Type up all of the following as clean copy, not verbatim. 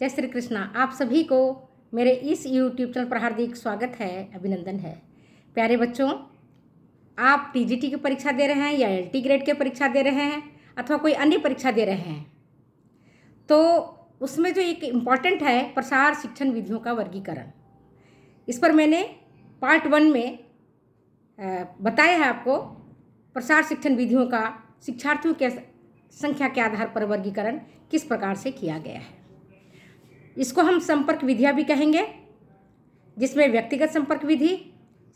जय श्री कृष्णा। आप सभी को मेरे इस YouTube चैनल पर हार्दिक स्वागत है, अभिनंदन है। प्यारे बच्चों, आप टीजीटी की परीक्षा दे रहे हैं या एलटी ग्रेड की परीक्षा दे रहे हैं अथवा कोई अन्य परीक्षा दे रहे हैं, तो उसमें जो एक इम्पॉर्टेंट है प्रसार शिक्षण विधियों का वर्गीकरण। इस पर मैंने पार्ट 1 में बताया है आपको प्रसार शिक्षण विधियों का शिक्षार्थियों के संख्या के आधार पर वर्गीकरण किस प्रकार से किया गया है। इसको हम संपर्क विधियाँ भी कहेंगे, जिसमें व्यक्तिगत संपर्क विधि,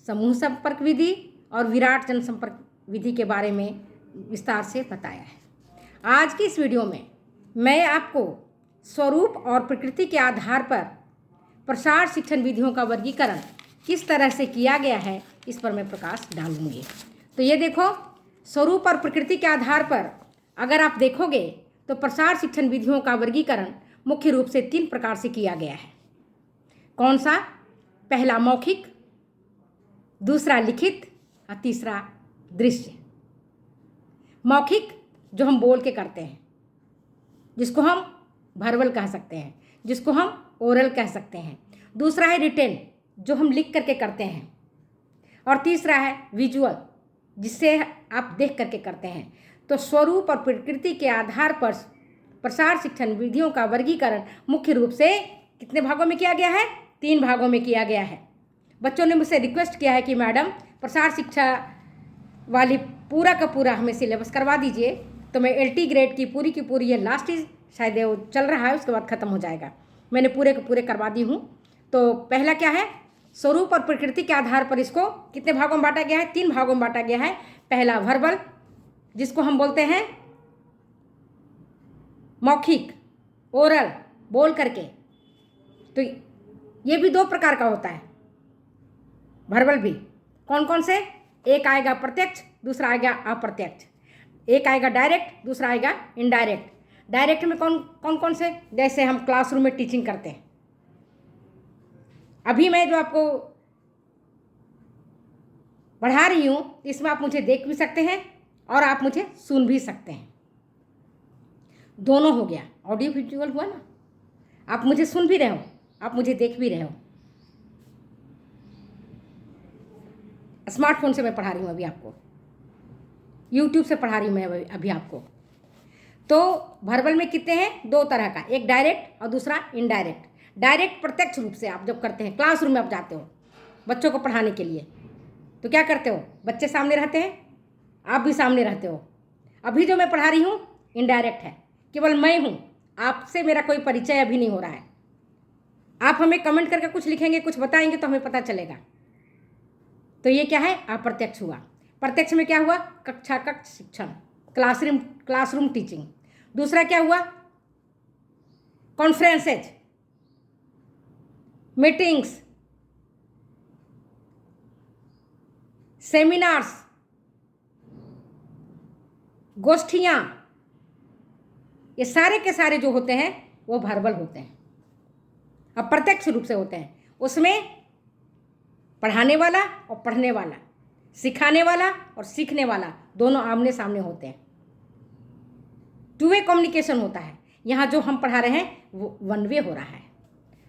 समूह संपर्क विधि और विराट जनसंपर्क विधि के बारे में विस्तार से बताया है। आज की इस वीडियो में मैं आपको स्वरूप और प्रकृति के आधार पर प्रसार शिक्षण विधियों का वर्गीकरण किस तरह से किया गया है, इस पर मैं प्रकाश डालूंगी। तो ये देखो, स्वरूप और प्रकृति के आधार पर अगर आप देखोगे तो प्रसार शिक्षण विधियों का वर्गीकरण मुख्य रूप से 3 प्रकार से किया गया है। कौन सा? पहला मौखिक, दूसरा लिखित और तीसरा दृश्य। मौखिक जो हम बोल के करते हैं, जिसको हम वर्बल कह सकते हैं, जिसको हम ओरल कह सकते हैं। दूसरा है रिटेन, जो हम लिख करके करते हैं। और तीसरा है विजुअल, जिससे आप देख करके करते हैं। तो स्वरूप और प्रकृति के आधार पर प्रसार शिक्षण विधियों का वर्गीकरण मुख्य रूप से कितने भागों में किया गया है? 3 भागों में किया गया है। बच्चों ने मुझसे रिक्वेस्ट किया है कि मैडम प्रसार शिक्षा वाली पूरा का पूरा हमें सिलेबस करवा दीजिए। तो मैं एलटी ग्रेड की पूरी ये लास्ट ही शायद वो चल रहा है, उसके बाद ख़त्म हो जाएगा। मैंने पूरे के पूरे करवा दी हूँ। तो पहला क्या है? स्वरूप और प्रकृति के आधार पर इसको कितने भागों में बांटा गया है? 3 भागों में बांटा गया है। पहला वर्बल, जिसको हम बोलते हैं मौखिक, ओरल, बोल करके। तो ये भी 2 प्रकार का होता है, वर्बल भी। कौन कौन से? एक आएगा प्रत्यक्ष, दूसरा आएगा अप्रत्यक्ष। एक आएगा डायरेक्ट, दूसरा आएगा इनडायरेक्ट। डायरेक्ट में कौन कौन से? जैसे हम क्लासरूम में टीचिंग करते हैं। अभी मैं जो आपको पढ़ा रही हूँ, इसमें आप मुझे देख भी सकते हैं और आप मुझे सुन भी सकते हैं। दोनों हो गया, ऑडियो विजुअल हुआ ना। आप मुझे सुन भी रहे हो, आप मुझे देख भी रहे हो। स्मार्टफोन से मैं पढ़ा रही हूँ अभी आपको, यूट्यूब से पढ़ा रही हूँ मैं अभी आपको। तो वर्बल में कितने हैं? 2 तरह का, एक डायरेक्ट और दूसरा इनडायरेक्ट। डायरेक्ट प्रत्यक्ष रूप से आप जब करते हैं, क्लासरूम में आप जाते हो बच्चों को पढ़ाने के लिए, तो क्या करते हो? बच्चे सामने रहते हैं, आप भी सामने रहते हो। अभी जो मैं पढ़ा रही हूँ इनडायरेक्ट है, केवल मैं हूँ, आपसे मेरा कोई परिचय अभी नहीं हो रहा है। आप हमें कमेंट करके कुछ लिखेंगे, कुछ बताएंगे तो हमें पता चलेगा। तो ये क्या है? अप्रत्यक्ष हुआ। प्रत्यक्ष में क्या हुआ? कक्ष शिक्षण, क्लासरूम टीचिंग। दूसरा क्या हुआ? कॉन्फ्रेंसेज, मीटिंग्स, सेमिनार्स, गोष्ठियाँ, ये सारे के सारे जो होते हैं वो वर्बल होते हैं, अप्रत्यक्ष रूप से होते हैं। उसमें पढ़ाने वाला और पढ़ने वाला, सिखाने वाला और सीखने वाला दोनों आमने सामने होते हैं। 2 वे कम्युनिकेशन होता है। यहाँ जो हम पढ़ा रहे हैं वो 1 वे हो रहा है।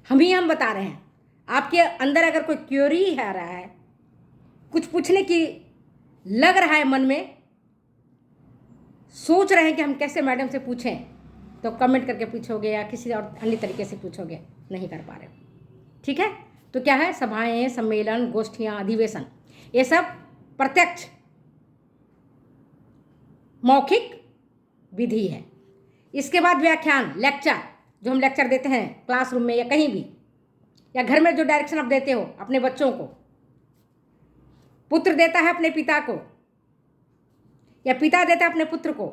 हम बता रहे हैं। आपके अंदर अगर कोई क्यूरी है रहा है, कुछ पूछने की लग रहा है, मन में सोच रहे हैं कि हम कैसे मैडम से पूछें, तो कमेंट करके पूछोगे या किसी और अन्य तरीके से पूछोगे, नहीं कर पा रहे हो, ठीक है? तो क्या है? सभाएं, सम्मेलन, गोष्ठियाँ, अधिवेशन, ये सब प्रत्यक्ष मौखिक विधि है। इसके बाद व्याख्यान, लेक्चर, जो हम लेक्चर देते हैं क्लासरूम में या कहीं भी, या घर में जो डायरेक्शन आप देते हो अपने बच्चों को। पुत्र देता है अपने पिता को, या पिता देता है अपने पुत्र को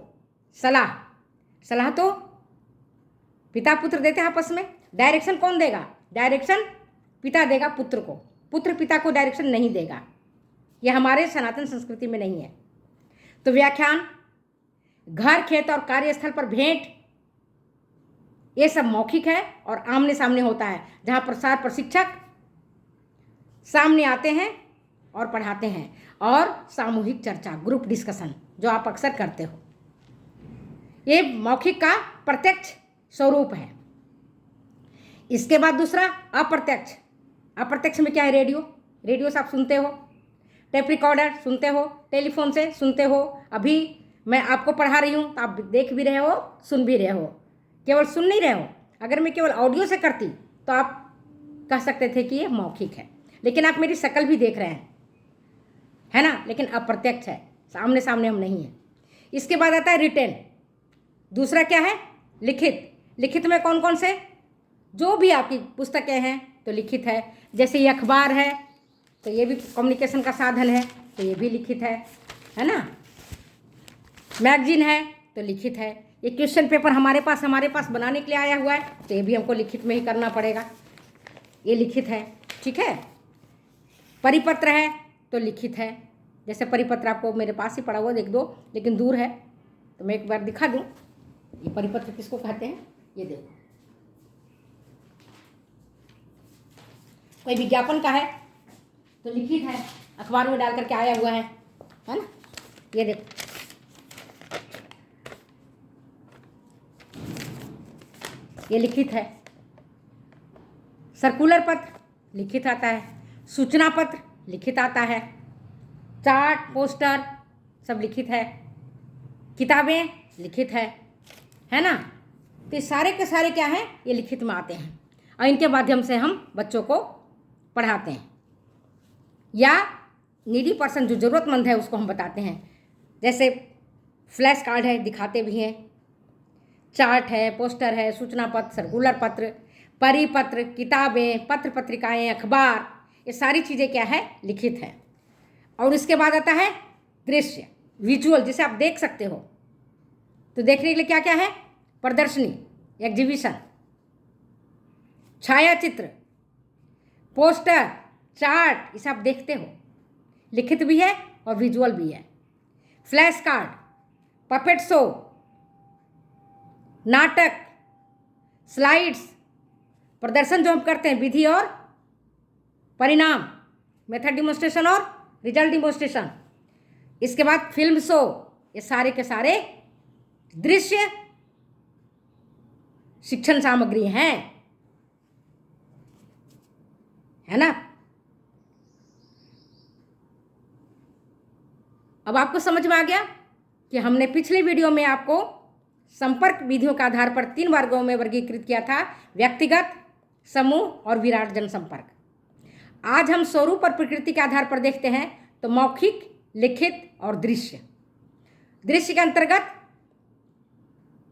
सलाह तो पिता पुत्र देते हैं आपस में। डायरेक्शन कौन देगा? डायरेक्शन पिता देगा पुत्र को, पुत्र पिता को डायरेक्शन नहीं देगा। यह हमारे सनातन संस्कृति में नहीं है। तो व्याख्यान, घर, खेत और कार्यस्थल पर भेंट, ये सब मौखिक है और आमने सामने होता है, जहाँ प्रसार प्रशिक्षक सामने आते हैं और पढ़ाते हैं। और सामूहिक चर्चा, ग्रुप डिस्कशन, जो आप अक्सर करते हो, ये मौखिक का प्रत्यक्ष स्वरूप है। इसके बाद दूसरा अप्रत्यक्ष। अप्रत्यक्ष में क्या है? रेडियो। रेडियो से आप सुनते हो, टेप रिकॉर्डर सुनते हो, टेलीफोन से सुनते हो। अभी मैं आपको पढ़ा रही हूँ तो आप देख भी रहे हो, सुन भी रहे हो, केवल सुन नहीं रहे हो। अगर मैं केवल ऑडियो से करती तो आप कह सकते थे कि ये मौखिक है, लेकिन आप मेरी शक्ल भी देख रहे हैं, है ना। लेकिन अप्रत्यक्ष है, सामने सामने हम नहीं हैं। इसके बाद आता है रिटेन। दूसरा क्या है? लिखित। लिखित में कौन कौन से? जो भी आपकी पुस्तकें हैं तो लिखित है। जैसे ये अखबार है तो ये भी कम्युनिकेशन का साधन है, तो ये भी लिखित है ना। मैगजीन है तो लिखित है। ये क्वेश्चन पेपर हमारे पास बनाने के लिए आया हुआ है, तो ये भी हमको लिखित में ही करना पड़ेगा, ये लिखित है, ठीक है। परिपत्र है तो लिखित है। जैसे परिपत्र आपको मेरे पास ही पड़ा हुआ देख दो, लेकिन दूर है तो मैं एक बार दिखा दूं। ये परिपत्र किसको कहते हैं? ये देखो, कोई विज्ञापन का है तो लिखित है, अखबार में डाल करके आया हुआ है ना। ये देखो, ये लिखित है। सर्कुलर पत्र लिखित आता है, सूचना पत्र लिखित आता है, चार्ट पोस्टर सब लिखित है, किताबें लिखित है ना। तो ये सारे के सारे क्या हैं? ये लिखित में आते हैं और इनके माध्यम से हम बच्चों को पढ़ाते हैं, या नीडी पर्सन जो ज़रूरतमंद है उसको हम बताते हैं। जैसे फ्लैश कार्ड है, दिखाते भी हैं, चार्ट है, पोस्टर है, सूचना पत्र, सर्कुलर पत्र, परिपत्र, किताबें, पत्र पत्रिकाएं, अखबार, ये सारी चीज़ें क्या है? लिखित है। और इसके बाद आता है दृश्य, विजुअल, जिसे आप देख सकते हो। तो देखने के लिए क्या क्या है? प्रदर्शनी, एग्जीबिशन, छायाचित्र, पोस्टर, चार्ट, इसे आप देखते हो, लिखित भी है और विजुअल भी है। फ्लैश कार्ड, पपेट शो, नाटक, स्लाइड्स, प्रदर्शन जो हम करते हैं, विधि और परिणाम, मेथड डिमोन्स्ट्रेशन और रिजल्ट डिमोन्स्ट्रेशन। इसके बाद फिल्म शो, ये सारे के सारे दृश्य शिक्षण सामग्री हैं, है ना। अब आपको समझ में आ गया कि हमने पिछले वीडियो में आपको संपर्क विधियों के आधार पर 3 वर्गों में वर्गीकृत किया था: व्यक्तिगत, समूह और विराट जनसंपर्क। आज हम स्वरूप और प्रकृति के आधार पर देखते हैं, तो मौखिक, लिखित और दृश्य। दृश्य के अंतर्गत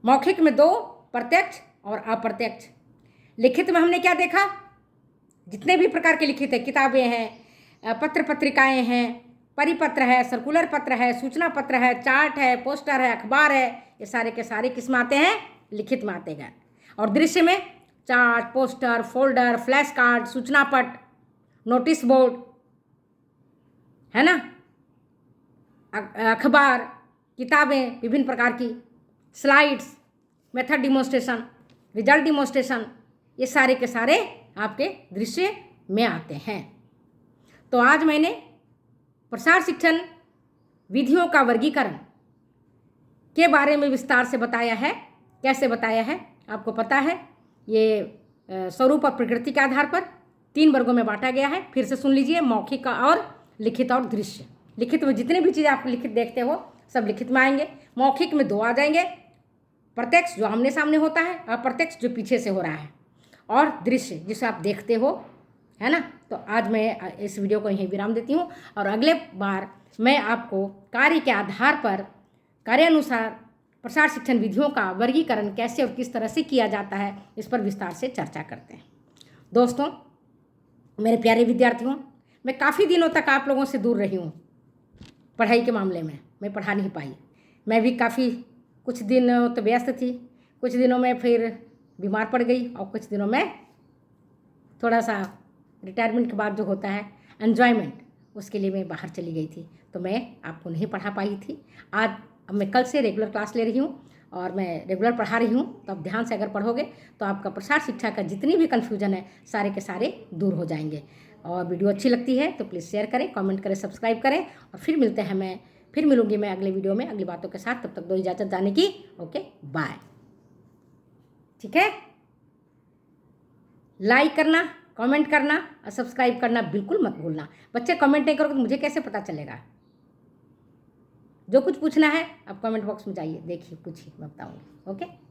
मौखिक में 2, प्रत्यक्ष और अप्रत्यक्ष। लिखित में हमने क्या देखा? जितने भी प्रकार के लिखित है, किताबें हैं, पत्र पत्रिकाएं हैं, परिपत्र है, सर्कुलर पत्र है, सूचना पत्र है, चार्ट है, पोस्टर है, अखबार है, ये सारे के सारे किस में आते हैं? लिखित में आते हैं। और दृश्य में chart, poster, folder, flash card, सूचना पट, नोटिस बोर्ड, है ना, अखबार, किताबें विभिन्न प्रकार की, slides, method demonstration, result demonstration, ये सारे के सारे आपके दृश्य में आते हैं। तो आज मैंने प्रसार शिक्षण विधियों का वर्गीकरण के बारे में विस्तार से बताया है। कैसे बताया है आपको पता है। ये स्वरूप और प्रकृति के आधार पर 3 वर्गों में बांटा गया है। फिर से सुन लीजिए, मौखिक और लिखित और दृश्य। लिखित में जितनी भी चीज़ें आप लिखित देखते हो सब लिखित में आएंगे। मौखिक में 2 आ जाएंगे, प्रत्यक्ष जो आमने सामने होता है, अप्रत्यक्ष जो पीछे से हो रहा है, और दृश्य जिसे आप देखते हो, है ना। तो आज मैं इस वीडियो को यहीं विराम देती हूँ और अगले बार मैं आपको कार्य के आधार पर, कार्यानुसार प्रसार शिक्षण विधियों का वर्गीकरण कैसे और किस तरह से किया जाता है, इस पर विस्तार से चर्चा करते हैं। दोस्तों, मेरे प्यारे विद्यार्थियों, मैं काफ़ी दिनों तक आप लोगों से दूर रही हूँ। पढ़ाई के मामले में मैं पढ़ा नहीं पाई। मैं भी काफ़ी कुछ दिन तो व्यस्त थी, कुछ दिनों में फिर बीमार पड़ गई, और कुछ दिनों में थोड़ा सा रिटायरमेंट के बाद जो होता है एन्जॉयमेंट, उसके लिए मैं बाहर चली गई थी, तो मैं आपको नहीं पढ़ा पाई थी। आज अब मैं कल से रेगुलर क्लास ले रही हूँ और मैं रेगुलर पढ़ा रही हूँ। तो आप ध्यान से अगर पढ़ोगे तो आपका प्रसार शिक्षा का जितनी भी कन्फ्यूजन है सारे के सारे दूर हो जाएंगे। और वीडियो अच्छी लगती है तो प्लीज़ शेयर करें, कमेंट करें, सब्सक्राइब करें। और फिर मिलूंगी मैं अगले वीडियो में अगली बातों के साथ। तब तक दो इजाज़त जाने की। Okay, bye. ठीक है। लाइक करना, कमेंट करना और सब्सक्राइब करना बिल्कुल मत भूलना। बच्चे कमेंट नहीं करोगे तो मुझे कैसे पता चलेगा? जो कुछ पूछना है आप कमेंट बॉक्स में जाइए, देखिए कुछ ही मैं बताऊँगी। ओके।